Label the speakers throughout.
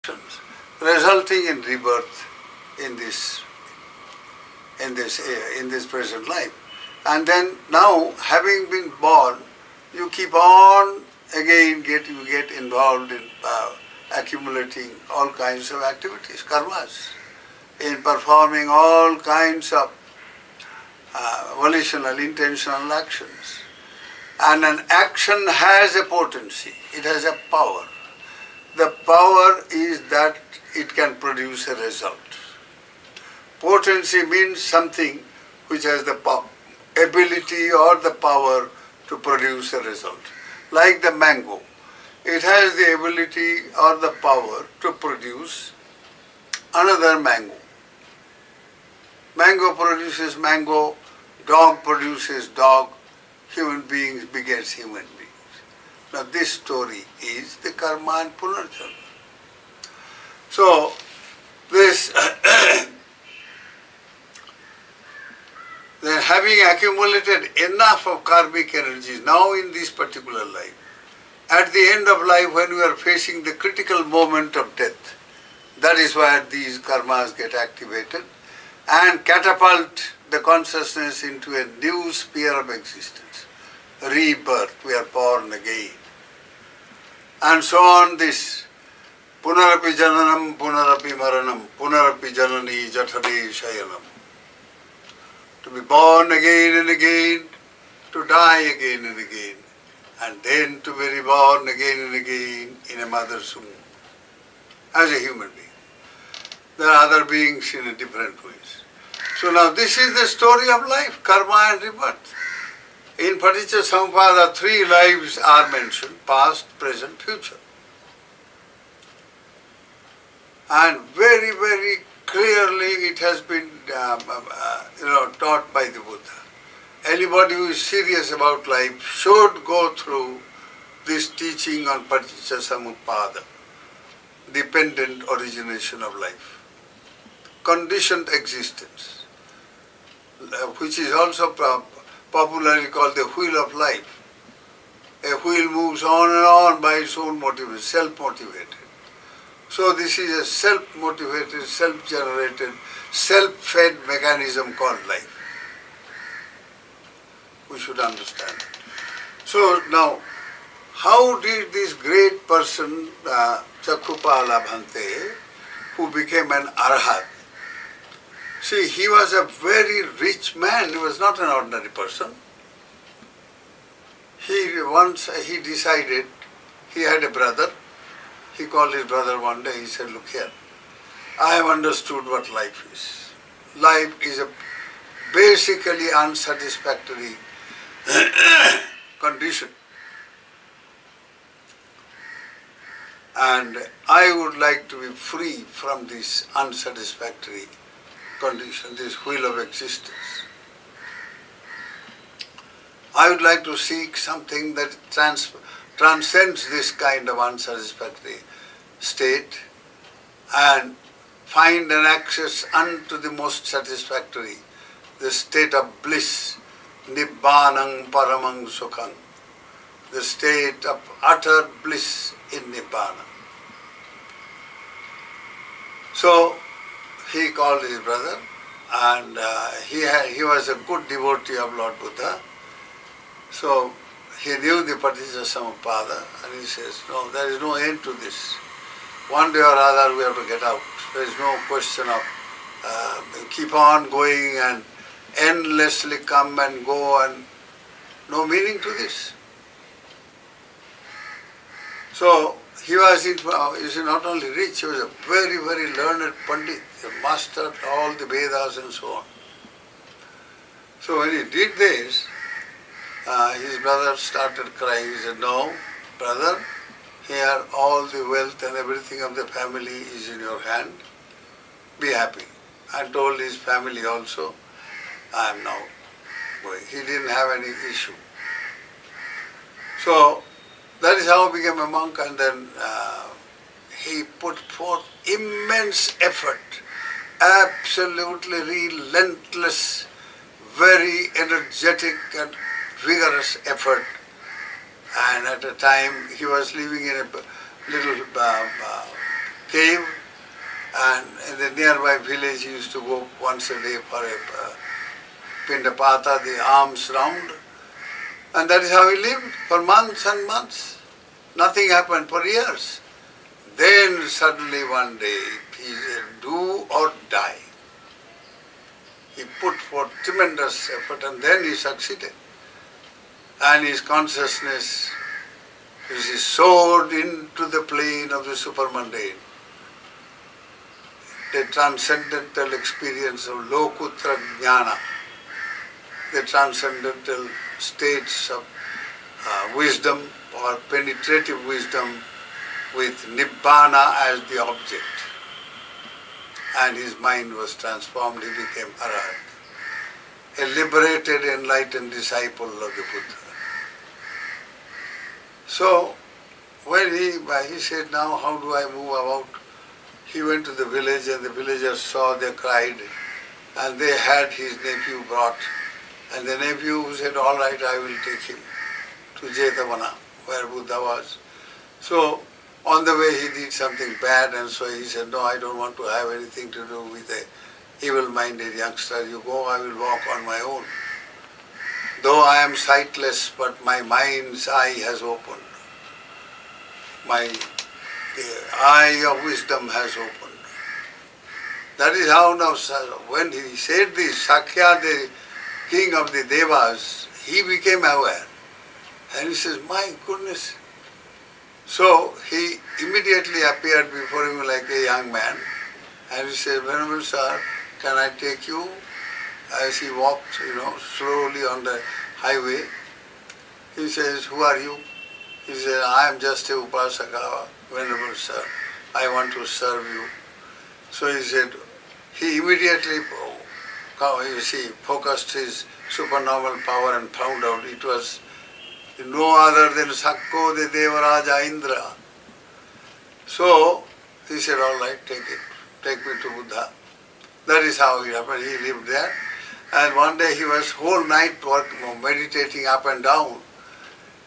Speaker 1: actions, resulting in rebirth in this present life. And then now, having been born, you keep on again you get involved in accumulating all kinds of activities, karmas, in performing all kinds of volitional, intentional actions. And an action has a potency, it has a power. The power is that it can produce a result. Potency means something which has the ability or the power to produce a result. Like the mango, it has the ability or the power to produce another mango. Mango produces mango, dog produces dog, human beings begets human beings. Now this story is the karma and punarjanma. So this then having accumulated enough of karmic energies now in this particular life, at the end of life when we are facing the critical moment of death, that is where these karmas get activated and catapult the consciousness into a new sphere of existence. Rebirth, we are born again. And so on this, punarapi jananam, punarapi maranam, punarapi janani jathade shayanam. To be born again and again, to die again and again, and then to be reborn again and again in a mother's womb, as a human being. There are other beings in a different ways. So now this is the story of life, karma and rebirth. In Paticca Samuppada, 3 lives are mentioned, past, present, future. And very, very clearly it has been taught by the Buddha. Anybody who is serious about life should go through this teaching on Paticca Samuppada, dependent origination of life, conditioned existence, which is also popularly called the wheel of life. A wheel moves on and on by its own motivation, self-motivated. So this is a self-motivated, self-generated, self-fed mechanism called life. We should understand it. So now, how did this great person, Acharya Bhante, who became an arhat? See, he was a very rich man, he was not an ordinary person. He decided, he had a brother. He called his brother one day, he said, look here, I have understood what life is. Life is a basically unsatisfactory condition. And I would like to be free from this unsatisfactory condition, this wheel of existence. I would like to seek something that transcends this kind of unsatisfactory state and find an access unto the most satisfactory, the state of bliss, Nibbanang Paramang Sukhang, the state of utter bliss in Nibbana. So he called his brother, and he was a good devotee of Lord Buddha. So he knew the Paticca Samuppada, and he says, no, there is no end to this. One day or other we have to get out. There is no question of keep on going and endlessly come and go, and no meaning to this. So he was not only rich, he was a very, very learned Pandit. He mastered all the Vedas and so on. So when he did this, his brother started crying. He said, no, brother, here all the wealth and everything of the family is in your hand. Be happy. And told his family also, I am now going. He didn't have any issue. So that is how he became a monk, and then he put forth immense effort, absolutely relentless, very energetic and vigorous effort. And at a time he was living in a little cave, and in the nearby village he used to go once a day for a pindapata, the alms round. And that is how he lived for months and months. Nothing happened for years. Then suddenly one day he said, do or die. He put forth tremendous effort and then he succeeded. And his consciousness soared into the plane of the supermundane. The transcendental experience of lokutra jnana, the transcendental states of wisdom or penetrative wisdom with nibbana as the object. And his mind was transformed, he became Arhat, a liberated, enlightened disciple of the Buddha. So, when he said, now how do I move about? He went to the village and the villagers saw, they cried, and they had his nephew brought. And the nephew said, all right, I will take him to Jetavana, where Buddha was. So, on the way he did something bad, and so he said, no, I don't want to have anything to do with a evil-minded youngster. You go, I will walk on my own. Though I am sightless, but my mind's eye has opened. The eye of wisdom has opened. That is how now, when he said this, Sakya, the king of the Devas, he became aware. And he says, my goodness. So he immediately appeared before him like a young man. And he said, Venerable sir, can I take you? As he walked, slowly on the highway, he says, who are you? He said, I am just a upasaka, Venerable sir. I want to serve you. So he said, he immediately, focused his supernormal power and found out it was no other than Sakko the Devaraja Indra. So he said, all right, take it. Take me to Buddha. That is how it happened. He lived there. And one day he was whole night meditating up and down.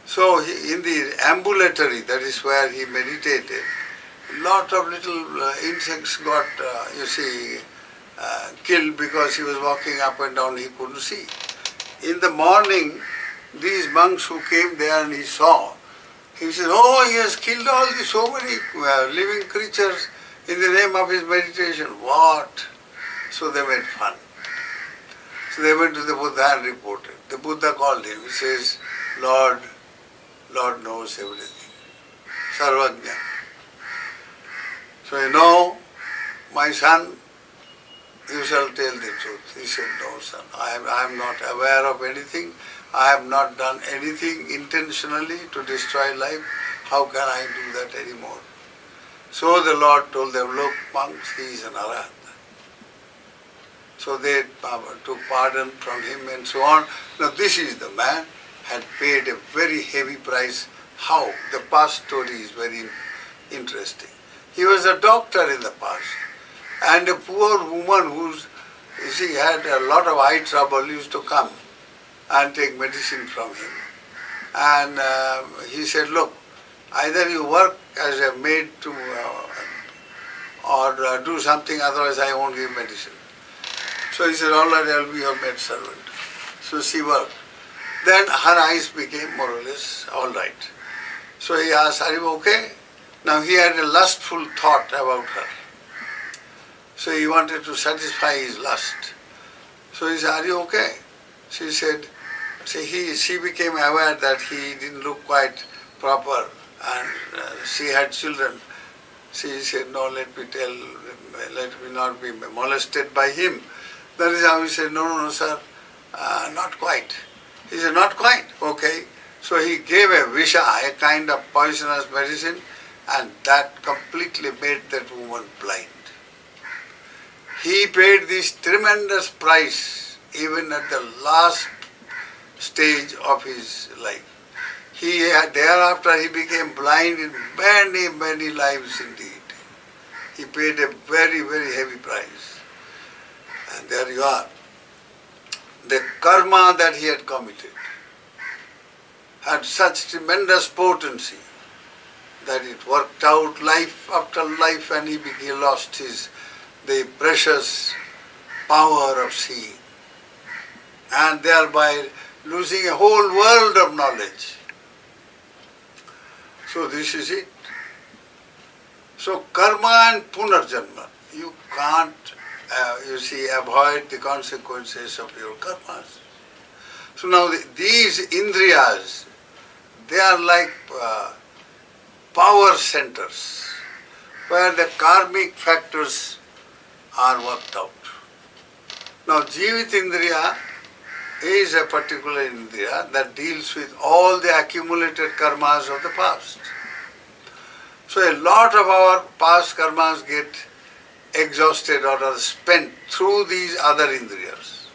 Speaker 1: So in the ambulatory, that is where he meditated, lot of little insects got, killed because he was walking up and down, he couldn't see. In the morning, these monks who came there and he saw, he said, oh, he has killed all these so many living creatures in the name of his meditation. What? So they made fun. So they went to the Buddha and reported. The Buddha called him. He says, Lord knows everything. Sarvajna. So my son, you shall tell the truth. He said, no son, I am not aware of anything. I have not done anything intentionally to destroy life. How can I do that anymore? So the Lord told them, look monks, he is an Arhat. So they took pardon from him and so on. Now this is the man, had paid a very heavy price. How? The past story is very interesting. He was a doctor in the past. And a poor woman who had a lot of eye trouble used to come and take medicine from him. And he said, look, either you work as a maid to, or do something, otherwise I won't give medicine. So he said, all right, I'll be your maid servant. So she worked. Then her eyes became more or less all right. So he asked, are you okay? Now he had a lustful thought about her. So he wanted to satisfy his lust. So he said, are you okay? She said, she became aware that he didn't look quite proper and she had children. She said, no, let me not be molested by him. That is how he said, no, sir, not quite. He said, not quite, okay. So he gave a visha, a kind of poisonous medicine, and that completely made that woman blind. He paid this tremendous price even at the last stage of his life. Thereafter he became blind in many, many lives indeed. He paid a very, very heavy price. And there you are. The karma that he had committed had such tremendous potency that it worked out life after life and he lost the precious power of seeing, and thereby losing a whole world of knowledge. So this is it. So karma and punarjanma, you can't, avoid the consequences of your karmas. So now these indriyas, they are like power centers where the karmic factors are worked out. Now Jivit Indriya is a particular indriya that deals with all the accumulated karmas of the past. So a lot of our past karmas get exhausted or are spent through these other indriyas.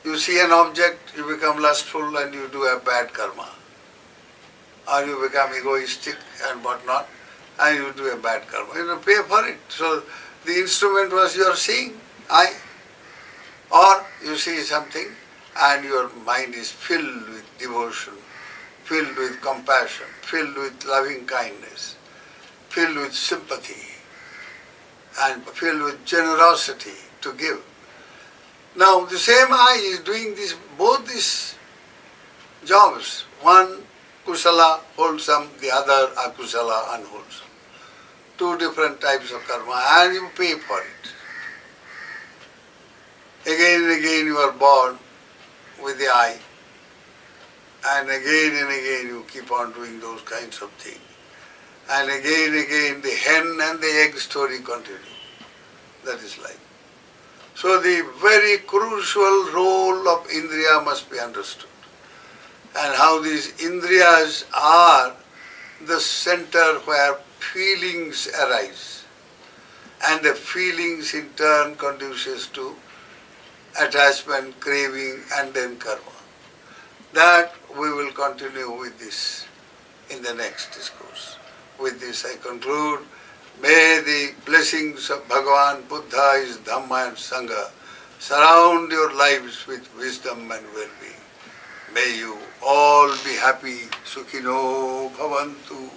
Speaker 1: You see an object, you become lustful and you do a bad karma. Or you become egoistic and whatnot, and you do a bad karma. You pay for it. So the instrument was your seeing, eye. Or you see something and your mind is filled with devotion, filled with compassion, filled with loving kindness, filled with sympathy, and filled with generosity to give. Now the same eye is doing both these jobs. One kusala, wholesome, the other akusala, unwholesome. Two different types of karma, and you pay for it. Again and again you are born with the eye, and again you keep on doing those kinds of things. And again the hen and the egg story continue. That is life. So the very crucial role of indriya must be understood, and how these indriyas are the center where feelings arise, and the feelings in turn conduces to attachment, craving, and then karma. That we will continue with this in the next discourse. With this I conclude. May the blessings of Bhagavan Buddha, his Dhamma and Sangha surround your lives with wisdom and well-being. May you all be happy. Sukhino bhavantu.